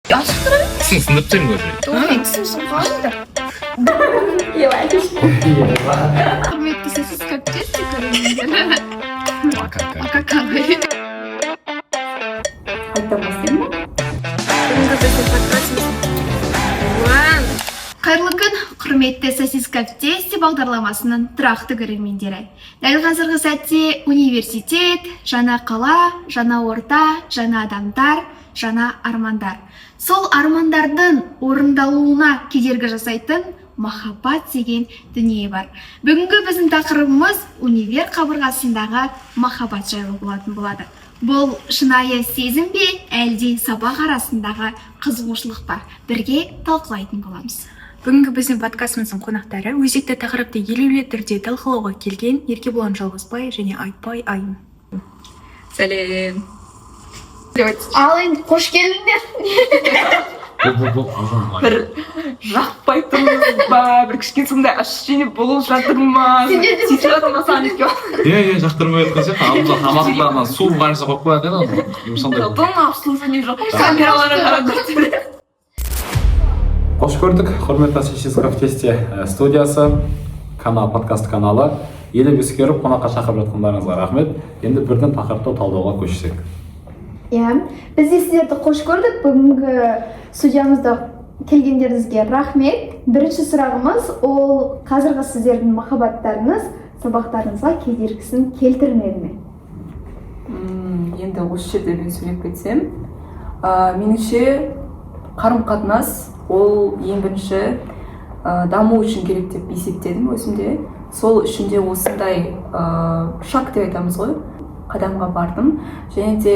Ашықтырып? Сынып тұрмын көзі. Ой, түсімсің қалыңдар. Құрметті сіз көптесі көріңіздер. Акакавай. Айтамасың ба? Қайырлы күн, құрметті сосиска в тесте бағдарламасының тұрақты көрермендері. Дәл қазіргі сәтте университет, жаңа қала, жаңа орта, жаңа адамдар, жаңа армандар. Сол армандардың орындалуына кедергі жасайтын махаббат деген дүние бар. Бүгінгі біздің тақырыбымыз универ қабырғасындағы махаббат жайлы болатын болады. Бұл шынайы сезім бе, әлде сабақ арасындағы қызығушылық па? Бірге талқылайтын боламыз. Бүгінгі біздің подкастымыздың қонақтары өзекті тақырыпты елеулі түрде талқылауға келген Еркебұлан Жалғызбай және Айтбай Айым. Сәлем. Ал енді қош келдіңдер. Бір жақпай тұрмыз ба, бір кішкене сондай ощущение болып жатыр ма? Сөйтіп жатыр ма саған екеуі? Жақтырмай жатқан сияқты алдымызда тамақтарына су қарсы қойып қояды еді. Бұның абсолютно жоқ. Камераларға қарап. Қош көрдік, құрметті сосиска в тесте студиясы, подкаст каналы. Елеп ескеріп, қонаққа шақырып жатқандарыңызға рахмет. Енді бірден тақырыпты талдауға көшсек. Біз де сіздерді қош көрдік. Бүгінгі студиямызда келгендеріңізге рахмет. Бірінші сұрағымыз ол қазіргі сіздердің махаббаттарыңыз сабақтарыңызға кедергісін келтірмеді ме? Енді осы жерде мен сөйлеп кетсем, меніңше қарым-қатынас ол ең бірінші даму үшін керек деп есептедім өзімде. Сол үшін де осындай шаг деп айтамыз ғой, қадамға бардым. Және де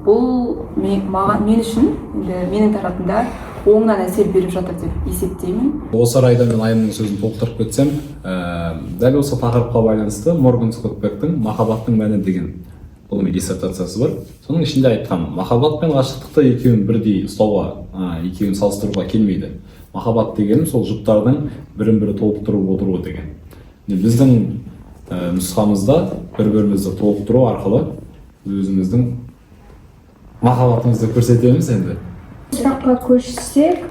бұл мен үшін, менің тарапымда оңынан әсер беріп жатыр деп есептеймін. Осы орайда мен Айымның сөзін толықтырып кетсем, дәл осы тақырыпқа байланысты Морган Скотбектің «Махаббаттың мәні» деген ғылыми диссертациясы бар. Соның ішінде айтқан, махаббат пен ғашықтықты екеуін бірдей ұстауға, екеуін салыстыруға келмейді. Махаббат дегенім сол жұптардың бірін-бірі толықтырып отыруы деген. Біздің нұсқамызда бір-бірімізді толықтыру арқылы өзіміздің махаббатымызды көрсетеміз енді. Сұраққа көшсек,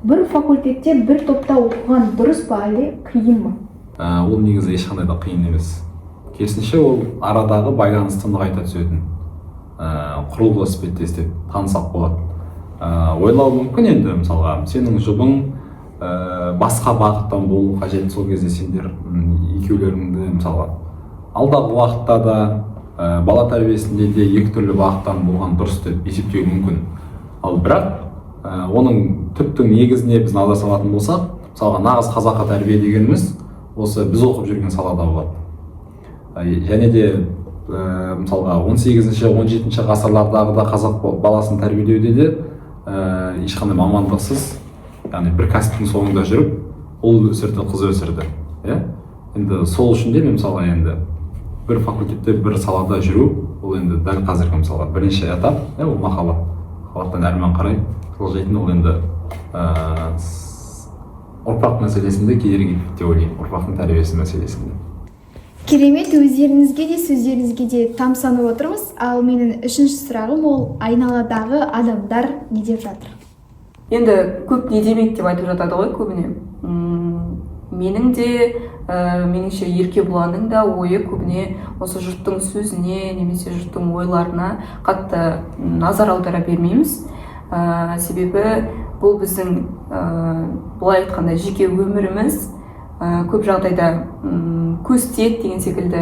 бір факультетте бір топта оқыған дұрыс па әлде қиын ба? Ол негізі ешқандай да қиын емес. Керісінше ол арадағы байланысты нығайта түсетін құрылғы іспеттес деп танысақ болады. Ойлау мүмкін енді, мысалға, сенің жұбың басқа бағыттан болу қажет. Сол кезде сендер екеулеріңді мысалға алдағы уақытта да бала тәрбиесінде де екі түрлі бағыттан болған дұрыс деп есептеу мүмкін. Ал бірақ оның түптің негізіне біз назар салатын болсақ, мысалға нағыз қазақы тәрбие дегеніміз осы біз оқып жүрген салада болады. Және де мысалға 18-17 ғасырлардағы да қазақ баласын тәрбиелеуде де ешқандай мамандықсыз, яғни бір кәсіптің соңында жүріп, ұл өсірді, қыз өсірді. Енді сол үшін де мен мысалға енді бір факультетте бір салада жүру, ол енді дәл қазіргі мысалға бірінші этап, ол махаббат. Махаббаттан әрмен қарай жылжитын, ол енді ұрпақ мәселесінде кедергі деп ойлаймын, ұрпақтың тәрбиесі мәселесінде. Керемет, өздеріңізге де сөздеріңізге де тамсанып отырмыз. Ал менің үшінші сұрағым ол айналадағы адамдар не деп жатыр? Енді көп не демек деп айтып жатады ғой көбіне. Менің де, меніңше Еркебұланның да ойы көбіне осы жұрттың сөзіне, немесе жұрттың ойларына қатты назар аудара бермейміз. Себебі бұл біздің былай айтқанда жеке өміріміз, көп жағдайда көз тиеді деген секілді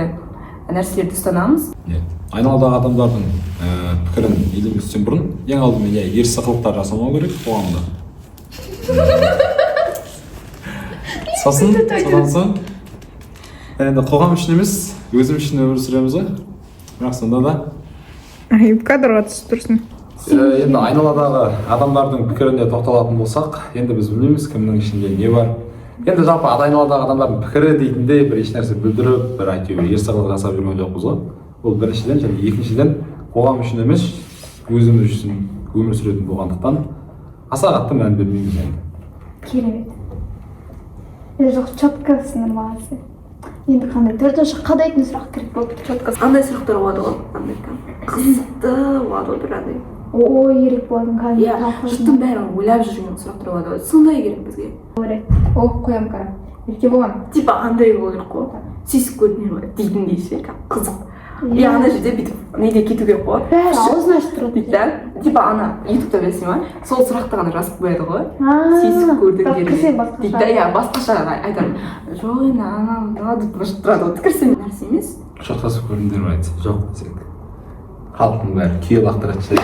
нәрселерді ұстанамыз. Айналадағы адамдардың пікірін елеместен бұрын ең алдымен ерсі қылықтар жасамау керек қоғамда. Содан соң енді қоғам үшін емес, өзім үшін өмір сүреміз ғой. Бірақ сонда да Кадрға түсіп тұрсың. Енді айналадағы адамдардың пікіріне тоқталатын болсақ, енді біз білмейміз кімнің ішінде не бар. Енді жалпы айналадағы адамдардың пікірі дейтіндей бір ешнәрсе білдіріп, бір әйтеуір ерсі қылық жасап жүрген жоқпыз ғой. Ол біріншіден, және екіншіден қоғам үшін емес, өзіміз үшін өмір сүретін болғандықтан аса қатты мән бермейміз енді. Керемет. Жоқ, четкасының бағасы. Енді қандай төртінші қадайтын сұрақ керек болды. Қандай сұрақтар болады ғой? Қызықты болады ғой бір андай. ой керек болатын кәдімгі иә жұрттың бәрі ойлап жүрген сұрақтар болады ғой сондай керек бізге о қоямын қара еркебұлан типа андай болу керек қой сүйісіп көрдіңдер ме дейтіндей ше қызық и ана жерде бүйтіп неде кету керек қой бәрі аузын ашып тұрады дейді да типа ана ютубта білесің ба сол сұрақты ғана жазып қояды ғой сүйісіп көрдіңдер дейді да иә басқаша айтамын жоқ енді анау деп тұрады ғой кірсем нәрсе емес құшақтасып көрдіңдер ме айтса жоқ десек халықтың бәрі күйе лақтырады ше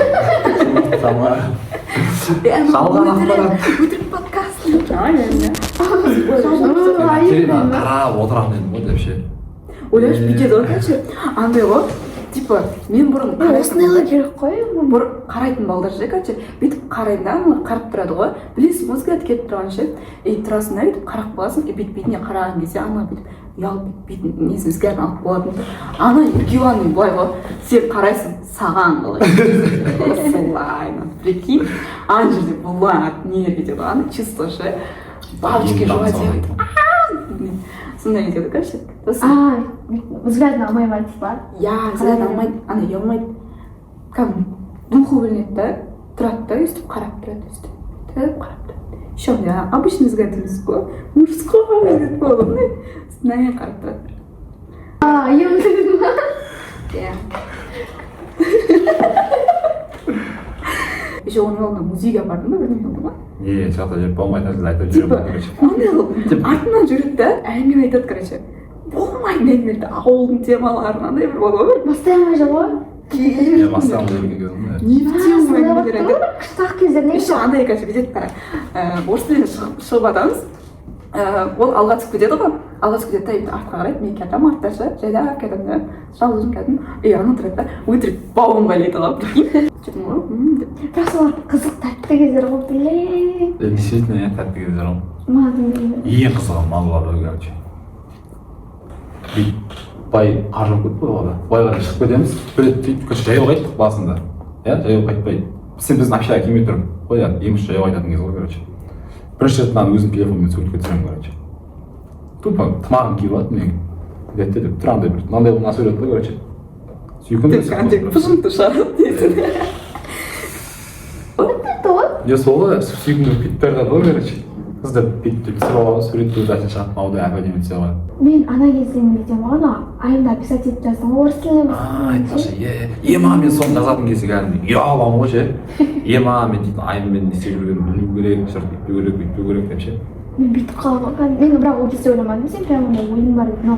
жалған ақпарат өтірік подкаст қарап отырамын енді ғой деп ше ойлашы бүйтеді ғой короче андай ғой типа мен бұрын осындайлар керек қой бұрын қарайтын балдар ше короче бүйтіп қараймын да аналар қарап тұрады ғой білесің взгляд кетіп тұрған ше и тұрасың да бүйтіп қарап қаласың и бүйтіп бетіне қараған кезде ана бүйтіп ұялып бетін несін взглядын алып болатын ана еркебұлан былай ғой сен қарайсың саған қалай солай прикинь ана жерде былай не кетеді ана чувство ше бабочки в животе сондай нетеді короче взглядын алмай ма типа иә взглядын алмайды ана ұялмайды кәдімгі духы білінеді да тұрады да өйстіп қарап тұрады өйстіп қарап тұрады еще обычный взгляд емес қой мужской взгляд қой ғой сондай қарап тұрады еміздің ба иә еще оның алдында музейге бардым да бірдеңе болды ма не жақта жүріп болмайтын нәрселер айтып жүремін короче андай қылып артынан жүреді да әңгіме айтады короче болмайтын әңгімелерді ауылдың темаларын андай бір болады ғой бастай алмай жүр ғой иә бастаған жерге келдім нефтем әңгімелер айтады қыстақ кездерде еще андай короче бүйтеді қара орыс тілінен шығып жатамыз ол алға түсіп кетеді ғой алға түсіп кетеді да бүйтіп артқа қарайды мен кетемін артта ше жайлап кетемін да жалғыз өзім кәдімгі и ана тұрады да өтірік бауын байлайды ғой прикинь сөйтіп ғой деп бірақ солар қызық тәтті кездер ғой блин действительно иә тәтті кездер ғой маған ең қызығы мынау бар короче бүйтіп бай қар жауып кетті ғой байға да шығып кетеміз бір рет сөйтіп короче жаяу қайттық басында иә жаяу қайтпай біздің общага келмей тұрып қояды ең бірінші жаяу қайтатын кез ғой короче бірінші рет маған өзім телефонмен суретке түсіремін короче тупо тымағым киіп алады мен дәтте деп тұр андай бір мынандай мына сурет қой короче сүйкімді андай пыжымды шығарып дейді иә сол ғой сүйкімді бүйтіп бәрі ғой короче қыздар бүйтіп түсіріп аламыз суретті өзі шығып ауылда әп-әдемі түсе қояды мен ана кезде не етемін ғой ана айымда писать етіп жаздым ғой орыс тіліне айтпашы ема мен соны жазатын кезде кәдімгі ұяламын ғой ше ема мен дейтін айыммен не істеп жүргенін білу керек жұрт бүйтпеу керек бүйтпеу керек деп ше мен бүйтіп қалған ғой мен бірақ ол кезде ойламадым сен прям ондай ойың бар еді мынау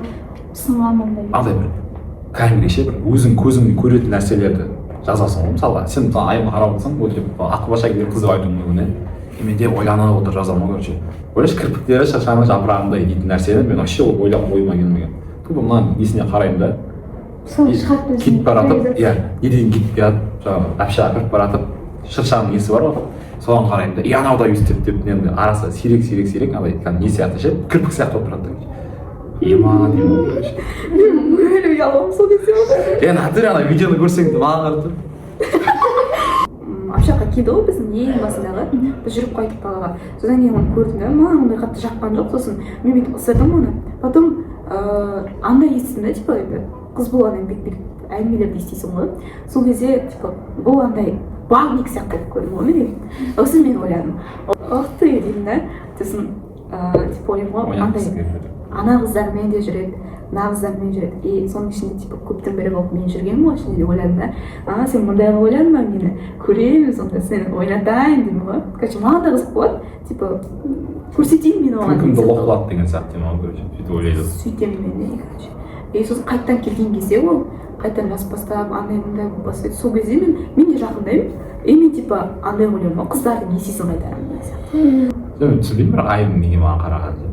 сынған ондай андай бір кәдімгідей ше бір өзің көзіңмен көретін нәрселерді жазасың ғой мысалға сен мысалы айымға қарап отырсаң өтіп аққұба келген қыз деп айтуың мүмкін иә мен де ойланып отырып жазамын ғой короче ойлашы кірпіктері шашаның жапырағындай дейтін нәрсені мен вообще ойлап ойыма келмеген тупо мынаның несіне қараймын да соны шығарып кетіп бара жатып иә неден кетіп келатып жаңағы общага кіріп бара жатып шыршаның несі бар ғой соған қараймын да и анау да өйстіп деп енді арасы сирек андай не сияқты ше кірпік сияқты болып тұрады да ема деймін ғой короче мен өліп ұяламын сол кезде натуре ана видеоны көрсең маған қарап тұр общага келді ғой біздің ең басындағы біз жүріп қайттық далаға содан кейін оны көрдім да маған ондай қатты жаққан жоқ сосын мен бүйтіп ысырдым оны потом андай естідім да типа қыз болғаннан бүйтіп әңгімелерді естисің ғой сол кезде типа бұл андай бабник сияқты болып көрдім ғой мен сосын мен ойладым ох ты деймін да сосын типа ойлаймын ғой андай ана қыздармен де жүреді мына қыздармен жүреді и соның ішінде типа көптің бірі болып мен жүргенмін ғой ішінде деп ойладым да сен мұндай қылып ойладың ба мені көремін сонда сені ойнатайын деймін ғой короче маған да қызық болады типа көрсетейін мен оған кімді лоқ қылады деген сияқты деймін ғой короче сөйтіп ойлайды сөйтемін мен де короче и сосын қайтадан келген кезде ол қайтадан жазып бастап андай мындай болып бастайды сол кезде мен де жақындаймын и мен типа андай ойлаймын ғой қыздардың есесін қайтарамын деген сияқты мен түсінбеймін бірақ айым неге маған қараған деп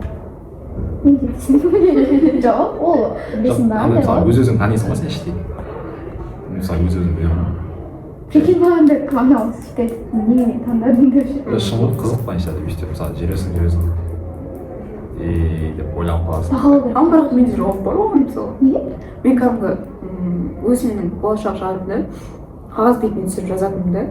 мен де түсінбеймін жоқ ол білесің ба андай мысалы ғой өз өзің танисың ғой сен іштей мысалы өз өзің білемін прикинь маған да кім анау сөйтіп неге мені таңдадың деп ше шын ғой қызық былайша деп өйстіп мысалы жүресің деп ойланып қаласың бағалау керек бірақ менде жауап бар оған мысалы неге мен кәдімгі өзімнің болашақ жарымды қағаз бетіне түсіріп жазатынмын да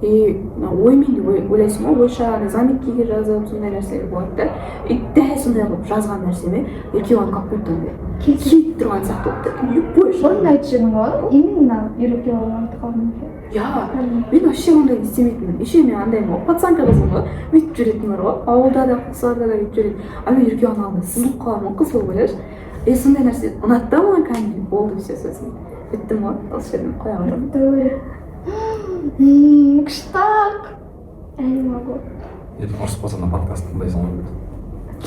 и оймен де ойлайсың ғой ойша заметкеге жазып сондай нәрселер болады да и дәл сондай қылып жазған нәрсеме еркебұлан как будто андай келіп тұрған сияқты болып тұр бұрын да айтып жүрдің ғой именно еркебұлан қалдым Я мен вообще ондайды істемейтінмін. Еще мен андаймын ғой, пацанка қызым ғой, бүйтіп жүретінмін ғой, ауылда да қыздарда да бүйтіп жүреді. А мен еркебұлан алдында сызылып қаламын қыз болып ойлашы. Сондай нәрсе ұнатты да маған кәдімгідей, болды все сосын біттім ғой, осы жерден қоя қойдым. Күшті. Я не могу. ертең ұрысып қалса мына подкаст тыңдайсың ғой.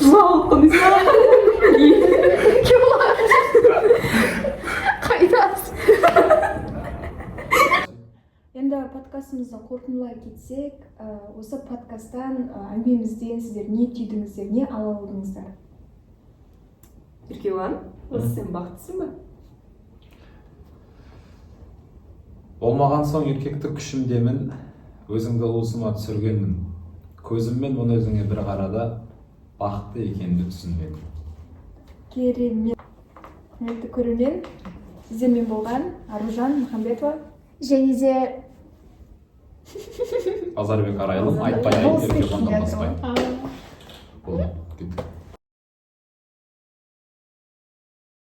Жылауық Қайдасың? Енді подкастымызды қорытындылай кетсек, осы подкасттан әңгімемізден сіздер не түйдіңіздер, не ала алдыңыздар? Еркебұлан, осы сен бақыттысың ба? Болмаған соң еркектік күшімдемін, өзіңді уысыма түсіргенмін. Көзіммен мұны өзіңе бір қарада, бақытты екенді түсінбедім. Керемет. Құрметті көрермен, сіздермен болған Аружан Махамбетова және де Базарбек Арайлым, айтпай еркебұланнан баспай.